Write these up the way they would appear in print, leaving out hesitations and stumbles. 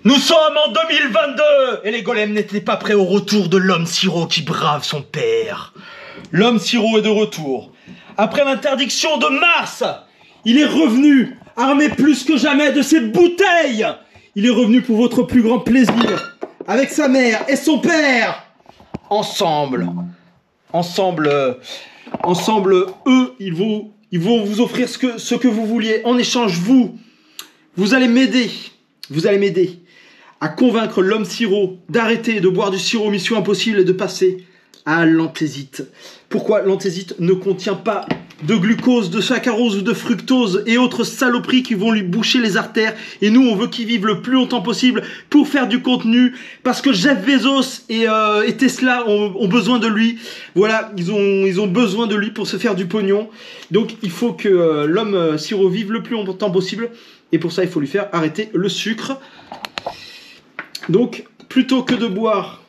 Nous sommes en 2022 et les golems n'étaient pas prêts au retour de l'homme sirop qui brave son père. L'homme sirop est de retour. Après l'interdiction de Mars, il est revenu, armé plus que jamais de ses bouteilles. Il est revenu pour votre plus grand plaisir, avec sa mère et son père. Ensemble, eux, ils vont vous offrir ce que vous vouliez. En échange, vous allez m'aider. Vous allez m'aider à convaincre l'homme sirop d'arrêter de boire du sirop Mission Impossible et de passer à l'anthésite. Pourquoi l'anthésite ne contient pas de glucose, de saccharose ou de fructose et autres saloperies qui vont lui boucher les artères. Et nous, on veut qu'il vive le plus longtemps possible pour faire du contenu, parce que Jeff Bezos et Tesla ont besoin de lui. Voilà, ils ont besoin de lui pour se faire du pognon. Donc, il faut que l'homme sirop vive le plus longtemps possible. Et pour ça, il faut lui faire arrêter le sucre. Donc, plutôt que de boire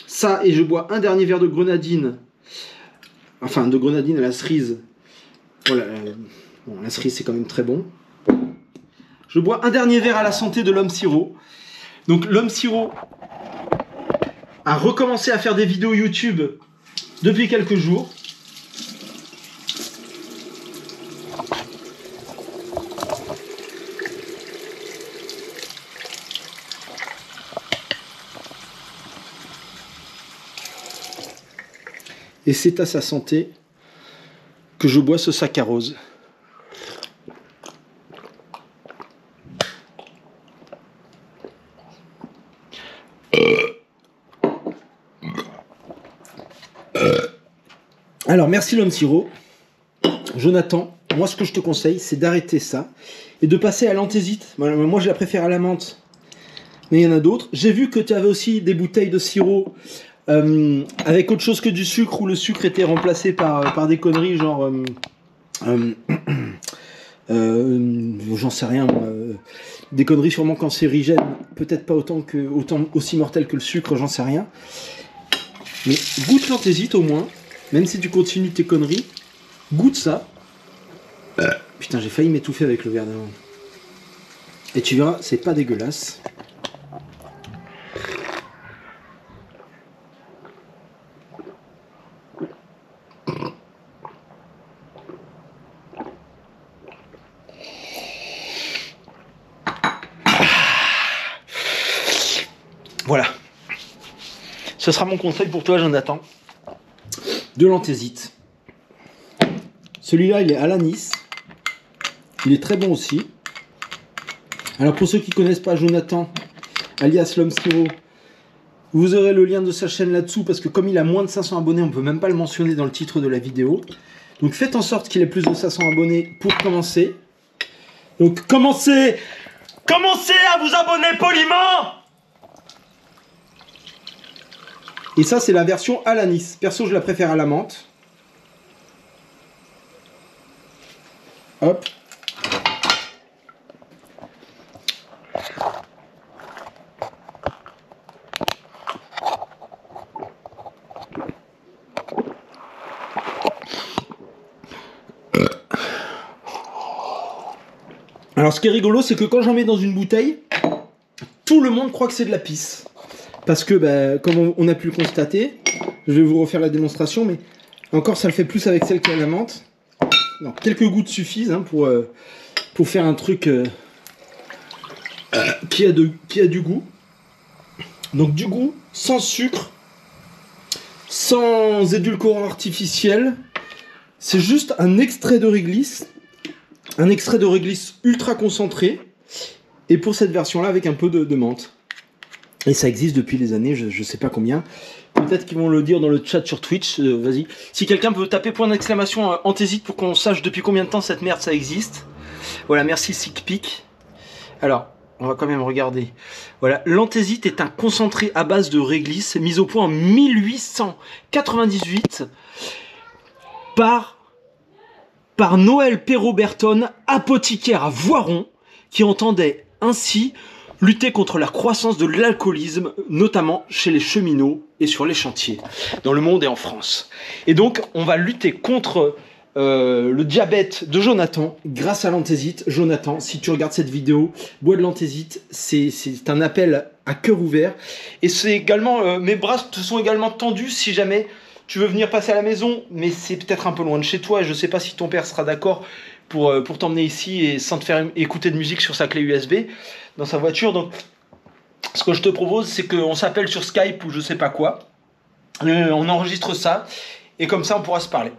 ça, et je bois un dernier verre de grenadine, enfin de grenadine à la cerise. Voilà, bon, la cerise c'est quand même très bon. Je bois un dernier verre à la santé de l'homme sirop. Donc l'homme sirop a recommencé à faire des vidéos YouTube depuis quelques jours. Et c'est à sa santé que je bois ce saccharose. Alors, merci l'homme sirop. Jonathan, moi ce que je te conseille, c'est d'arrêter ça et de passer à l'anthésite. Moi je la préfère à la menthe, mais il y en a d'autres. J'ai vu que tu avais aussi des bouteilles de sirop avec autre chose que du sucre, où le sucre était remplacé par des conneries genre j'en sais rien moi, des conneries sûrement cancérigènes, peut-être pas autant aussi mortelles que le sucre, j'en sais rien, mais goûte l'anthésite au moins, même si tu continues tes conneries, goûte ça. Putain, j'ai failli m'étouffer avec le verre d'avant, et tu verras, c'est pas dégueulasse. Voilà. Ce sera mon conseil pour toi, Jonathan. De l'anthésite. Celui-là, il est à l'anis. Il est très bon aussi. Alors, pour ceux qui ne connaissent pas Jonathan, alias l'homme sirop, vous aurez le lien de sa chaîne là-dessous, parce que comme il a moins de 500 abonnés, on ne peut même pas le mentionner dans le titre de la vidéo. Donc, faites en sorte qu'il ait plus de 500 abonnés pour commencer. Donc, commencez à vous abonner poliment. Et ça, c'est la version à l'anis. Perso, je la préfère à la menthe. Hop. Alors, ce qui est rigolo, c'est que quand j'en mets dans une bouteille, tout le monde croit que c'est de la pisse. Parce que, bah, comme on a pu le constater, je vais vous refaire la démonstration, mais encore ça le fait plus avec celle qui a la menthe. Non, quelques gouttes suffisent hein, pour faire un truc qui a du goût. Donc du goût, sans sucre, sans édulcorant artificiel. C'est juste un extrait de réglisse. Un extrait de réglisse ultra concentré. Et pour cette version-là, avec un peu de menthe. Et ça existe depuis des années, je sais pas combien. Peut-être qu'ils vont le dire dans le chat sur Twitch, vas-y. Si quelqu'un peut taper point d'exclamation anthésite pour qu'on sache depuis combien de temps cette merde ça existe. Voilà, merci SickPick. Alors, on va quand même regarder. Voilà, l'anthésite est un concentré à base de réglisse mis au point en 1898 par Noël Perrot-Berton, apothicaire à Voiron, qui entendait ainsi lutter contre la croissance de l'alcoolisme, notamment chez les cheminots et sur les chantiers, dans le monde et en France. Et donc, on va lutter contre le diabète de Jonathan grâce à l'anthésite. Jonathan, si tu regardes cette vidéo, bois de l'anthésite, c'est un appel à cœur ouvert. Et c'est également, mes bras te sont également tendus si jamais tu veux venir passer à la maison, mais c'est peut-être un peu loin de chez toi et je sais pas si ton père sera d'accord pour t'emmener ici et sans te faire écouter de musique sur sa clé USB dans sa voiture. Donc ce que je te propose, c'est qu'on s'appelle sur Skype ou je sais pas quoi. On enregistre ça et comme ça on pourra se parler.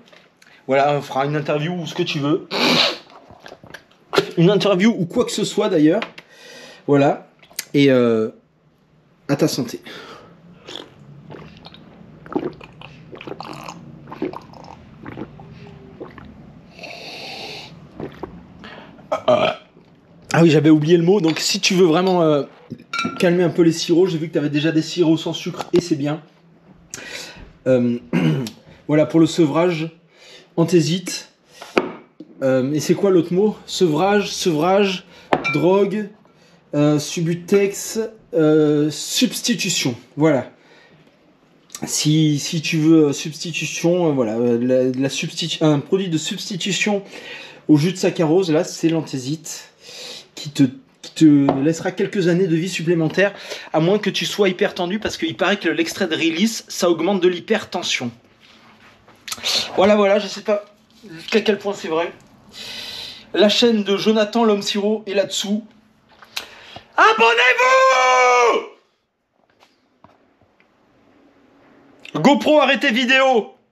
Voilà, on fera une interview ou ce que tu veux. Une interview ou quoi que ce soit d'ailleurs. Voilà. Et à ta santé. Ah oui, j'avais oublié le mot. Donc si tu veux vraiment calmer un peu les sirops, j'ai vu que tu avais déjà des sirops sans sucre et c'est bien. Voilà pour le sevrage. Anthésite. Et c'est quoi l'autre mot? Sevrage, drogue, Subutex, substitution. Voilà. Si tu veux substitution, voilà, un produit de substitution au jus de saccharose, là c'est l'anthésite qui te laissera quelques années de vie supplémentaires, à moins que tu sois hyper tendu, parce qu'il paraît que l'extrait de Release, ça augmente de l'hypertension. Voilà, je sais pas jusqu'à quel point c'est vrai. La chaîne de Jonathan l'homme sirop est là-dessous. Abonnez-vous! GoPro, arrêtez vidéo!